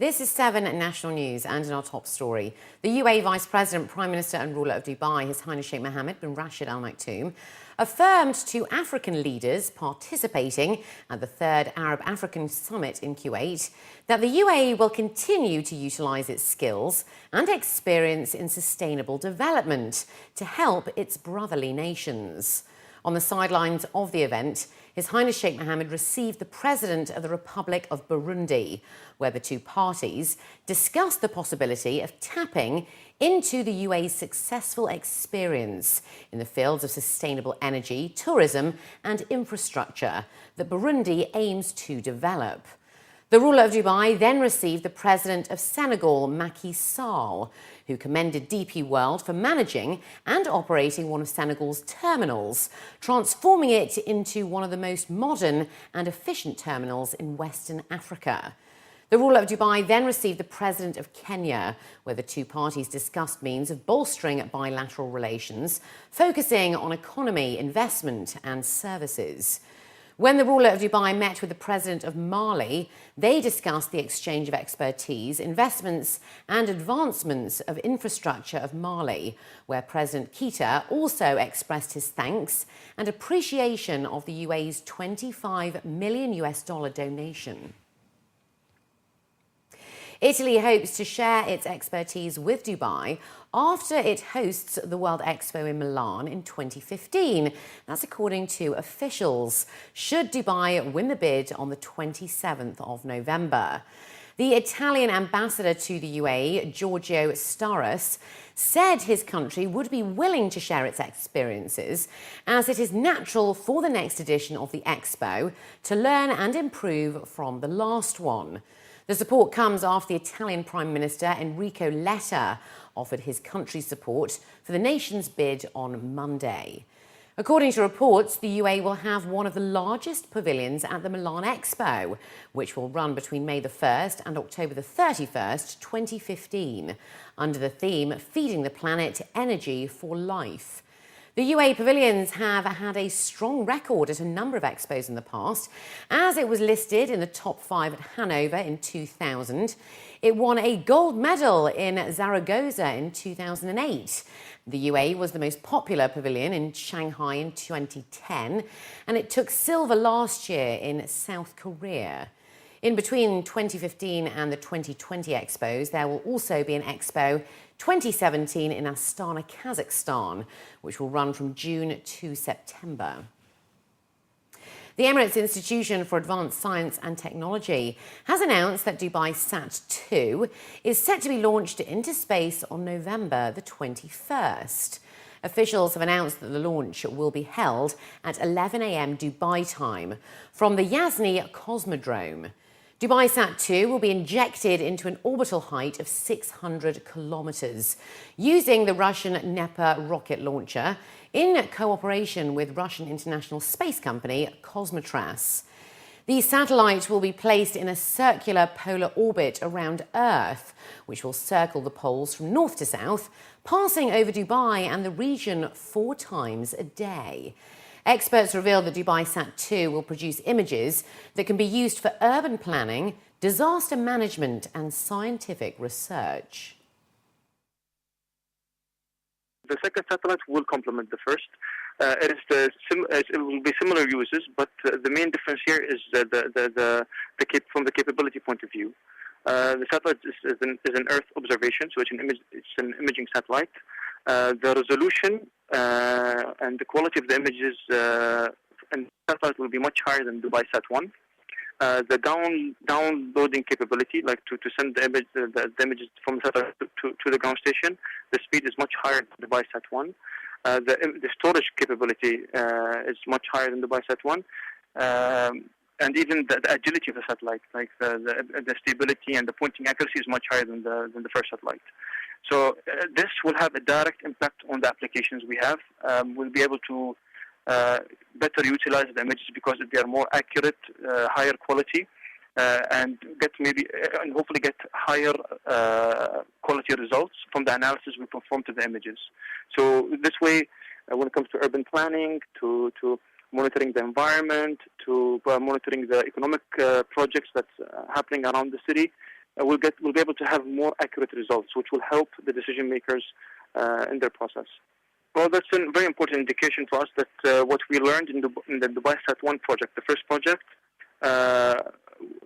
This is 7 National News, and in our top story, the UAE Vice President, Prime Minister and ruler of Dubai, His Highness Sheikh Mohammed bin Rashid Al Maktoum, affirmed to African leaders participating at the 3rd Arab-African Summit in Kuwait that the UAE will continue to utilise its skills and experience in sustainable development to help its brotherly nations. On the sidelines of the event, His Highness Sheikh Mohammed received the President of the Republic of Burundi, where the two parties discussed the possibility of tapping into the UAE's successful experience in the fields of sustainable energy, tourism and infrastructure that Burundi aims to develop. The ruler of Dubai then received the President of Senegal, Macky Sall, who commended DP World for managing and operating one of Senegal's terminals, transforming it into one of the most modern and efficient terminals in Western Africa. The ruler of Dubai then received the President of Kenya, where the two parties discussed means of bolstering bilateral relations, focusing on economy, investment and services. When the ruler of Dubai met with the President of Mali, they discussed the exchange of expertise, investments and advancements of infrastructure of Mali, where President Keita also expressed his thanks and appreciation of the UAE's $25 million donation. Italy hopes to share its expertise with Dubai after it hosts the World Expo in Milan in 2015. That's according to officials, should Dubai win the bid on the 27th of November. The Italian ambassador to the UAE, Giorgio Staras, said his country would be willing to share its experiences, as it is natural for the next edition of the Expo to learn and improve from the last one. The support comes after the Italian Prime Minister Enrico Letta offered his country's support for the nation's bid on Monday. According to reports, the UAE will have one of the largest pavilions at the Milan Expo, which will run between May the 1st and October the 31st, 2015, under the theme Feeding the Planet, Energy for Life. The UAE pavilions have had a strong record at a number of expos in the past, as it was listed in the top 5 at Hanover in 2000. It won a gold medal in Zaragoza in 2008. The UAE was the most popular pavilion in Shanghai in 2010, and it took silver last year in South Korea. In between 2015 and the 2020 expos, there will also be an Expo 2017 in Astana, Kazakhstan, which will run from June to September. The Emirates Institution for Advanced Science and Technology has announced that Dubai Sat-2 is set to be launched into space on November the 21st. Officials have announced that the launch will be held at 11 a.m. Dubai time from the Yasni Cosmodrome. Dubai Sat-2 will be injected into an orbital height of 600 kilometers using the Russian Nepa rocket launcher in cooperation with Russian international space company Cosmotras. The satellite will be placed in a circular polar orbit around Earth, which will circle the poles from north to south, passing over Dubai and the region 4 times a day. Experts revealed that Dubai Sat-2 will produce images that can be used for urban planning, disaster management and scientific research. The second satellite will complement the first. It will be similar uses, but the main difference here is from the capability point of view. The satellite is an Earth observation, so it's an imaging satellite. The resolution and the quality of the images and satellite will be much higher than Dubai Sat-1. The downloading capability, like to send the images from the satellite to the ground station, the speed is much higher than Dubai Sat-1. The storage capability is much higher than Dubai Sat-1. And even the agility of the satellite, like the stability and the pointing accuracy, is much higher than the first satellite. So this will have a direct impact on the applications we have. We'll be able to better utilize the images because they are more accurate, higher quality, and hopefully get higher quality results from the analysis we perform to the images. So this way, when it comes to urban planning, to monitoring the environment, to monitoring the economic projects that's happening around the city, we'll be able to have more accurate results, which will help the decision makers in their process. Well, that's a very important indication for us that what we learned in the Dubai Sat1 project, the first project,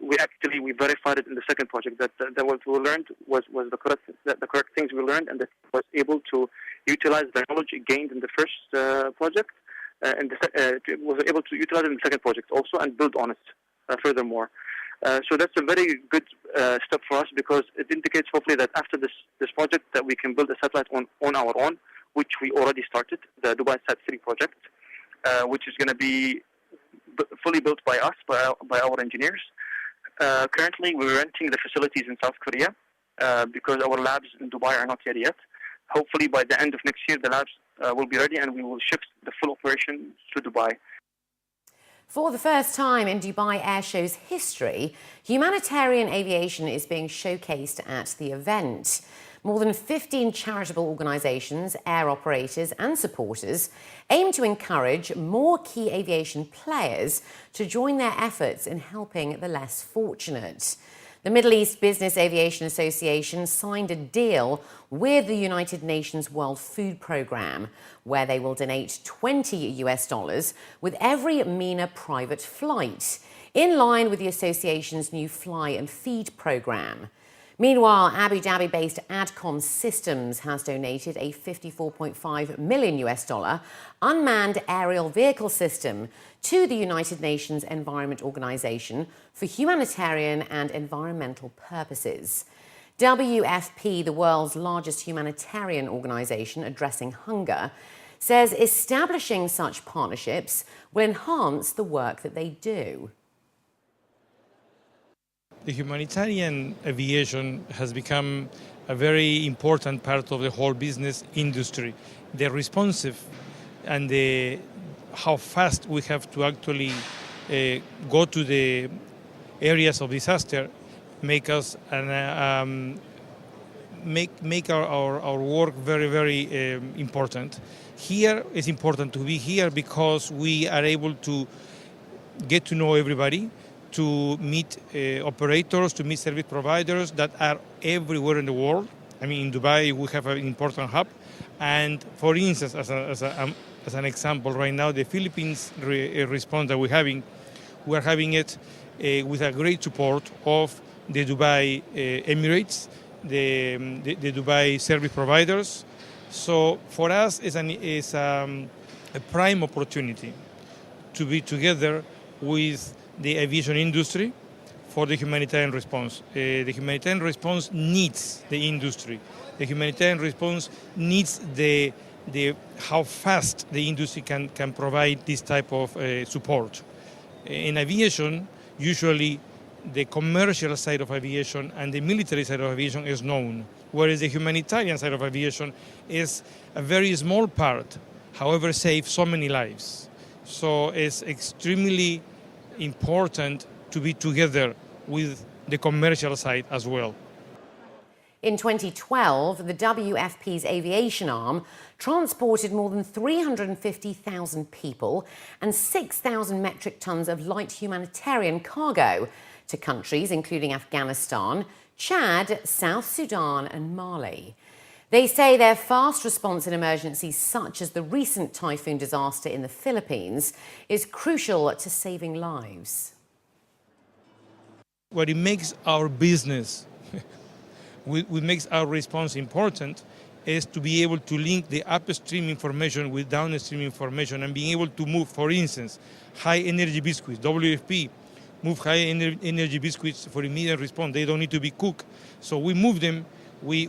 we verified it in the second project that what we learned was the correct things we learned, and that was able to utilize the knowledge gained in the first project, and was able to utilize it in the second project also and build on it furthermore. So that's a very good step for us, because it indicates hopefully that after this project that we can build a satellite on our own, which we already started, the Dubai Sat3 project, which is going to be fully built by us, by our engineers. Currently, we're renting the facilities in South Korea because our labs in Dubai are not yet. Hopefully, by the end of next year, the labs will be ready and we will shift the full operation to Dubai. For the first time in Dubai Airshow's history, humanitarian aviation is being showcased at the event. More than 15 charitable organisations, air operators and supporters aim to encourage more key aviation players to join their efforts in helping the less fortunate. The Middle East Business Aviation Association signed a deal with the United Nations World Food Programme, where they will donate $20 with every MENA private flight, in line with the association's new Fly and Feed programme. Meanwhile, Abu Dhabi-based Adcom Systems has donated a $54.5 million unmanned aerial vehicle system to the United Nations Environment Organization for humanitarian and environmental purposes. WFP, the world's largest humanitarian organization addressing hunger, says establishing such partnerships will enhance the work that they do. The humanitarian aviation has become a very important part of the whole business industry. The responsive and how fast we have to actually go to the areas of disaster make us make our work very, very important. Here it's important to be here because we are able to get to know everybody, to meet operators, to meet service providers that are everywhere in the world. I mean, in Dubai, we have an important hub. And for instance, as an example, right now, the Philippines response that we're having it with a great support of the Dubai Emirates, the Dubai service providers. So for us, it's a prime opportunity to be together with the aviation industry for the humanitarian response. The humanitarian response needs the industry. The humanitarian response needs how fast the industry can provide this type of support. In aviation, usually the commercial side of aviation and the military side of aviation is known, whereas the humanitarian side of aviation is a very small part, however saves so many lives. So it's extremely important to be together with the commercial side as well. In 2012, the WFP's aviation arm transported more than 350,000 people and 6,000 metric tons of light humanitarian cargo to countries including Afghanistan, Chad, South Sudan and Mali. They say their fast response in emergencies such as the recent typhoon disaster in the Philippines is crucial to saving lives. What it makes our business, what makes our response important, is to be able to link the upstream information with downstream information and being able to move, for instance, high energy biscuits. WFP move high energy biscuits for immediate response. They don't need to be cooked. So we move them. We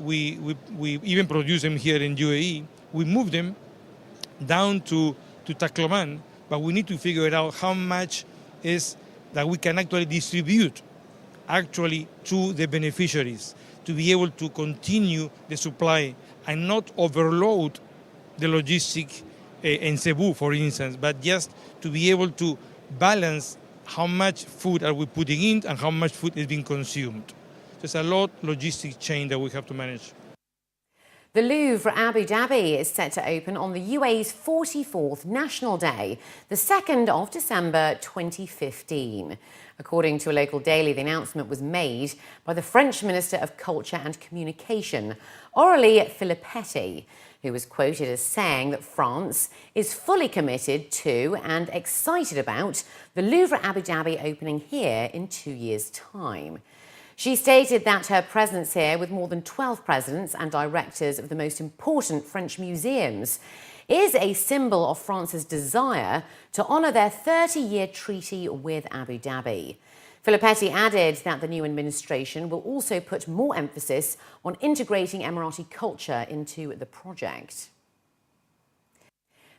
even produce them here in UAE. We move them down to Tacloban, but we need to figure out how much is that we can actually distribute to the beneficiaries to be able to continue the supply and not overload the logistic in Cebu, for instance, but just to be able to balance how much food are we putting in and how much food is being consumed. There's a lot of logistic chain that we have to manage. The Louvre Abu Dhabi is set to open on the UAE's 44th National Day, the 2nd of December 2015. According to a local daily, the announcement was made by the French Minister of Culture and Communication, Aurélie Filippetti, who was quoted as saying that France is fully committed to and excited about the Louvre Abu Dhabi opening here in 2 years' time. She stated that her presence here, with more than 12 presidents and directors of the most important French museums, is a symbol of France's desire to honour their 30-year treaty with Abu Dhabi. Filippetti added that the new administration will also put more emphasis on integrating Emirati culture into the project.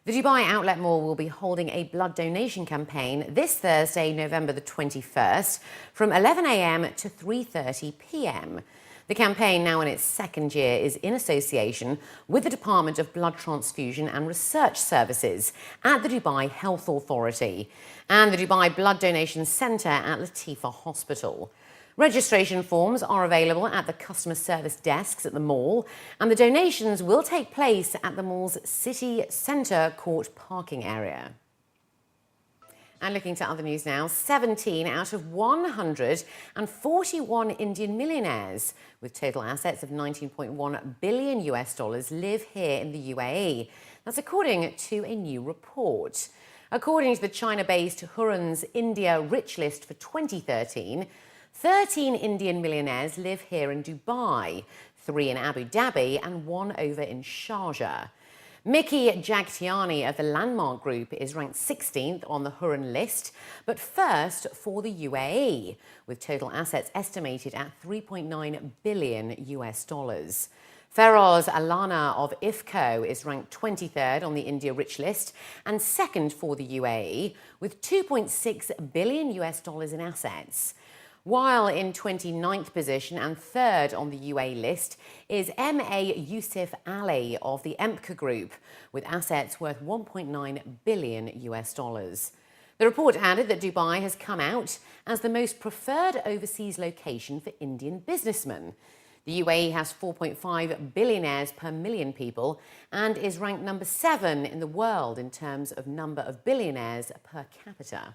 The Dubai Outlet Mall will be holding a blood donation campaign this Thursday, November the 21st, from 11 a.m. to 3:30 p.m. The campaign, now in its second year, is in association with the Department of Blood Transfusion and Research Services at the Dubai Health Authority and the Dubai Blood Donation Centre at Latifa Hospital. Registration forms are available at the customer service desks at the mall, and the donations will take place at the mall's city centre court parking area. And looking to other news now, 17 out of 141 Indian millionaires with total assets of $19.1 billion live here in the UAE. That's according to a new report. According to the China-based Hurun's India Rich List for 2013, 13 Indian millionaires live here in Dubai, 3 in Abu Dhabi and 1 over in Sharjah. Mickey Jagtiani of the Landmark Group is ranked 16th on the Hurun list, but first for the UAE, with total assets estimated at $3.9 billion. Feroz Alana of IFCO is ranked 23rd on the India Rich List and second for the UAE, with $2.6 billion in assets. While in 29th position and third on the UAE list is M.A. Yusuf Ali of the EMPCA Group, with assets worth $1.9 billion. The report added that Dubai has come out as the most preferred overseas location for Indian businessmen. The UAE has 4.5 billionaires per million people and is ranked number 7 in the world in terms of number of billionaires per capita.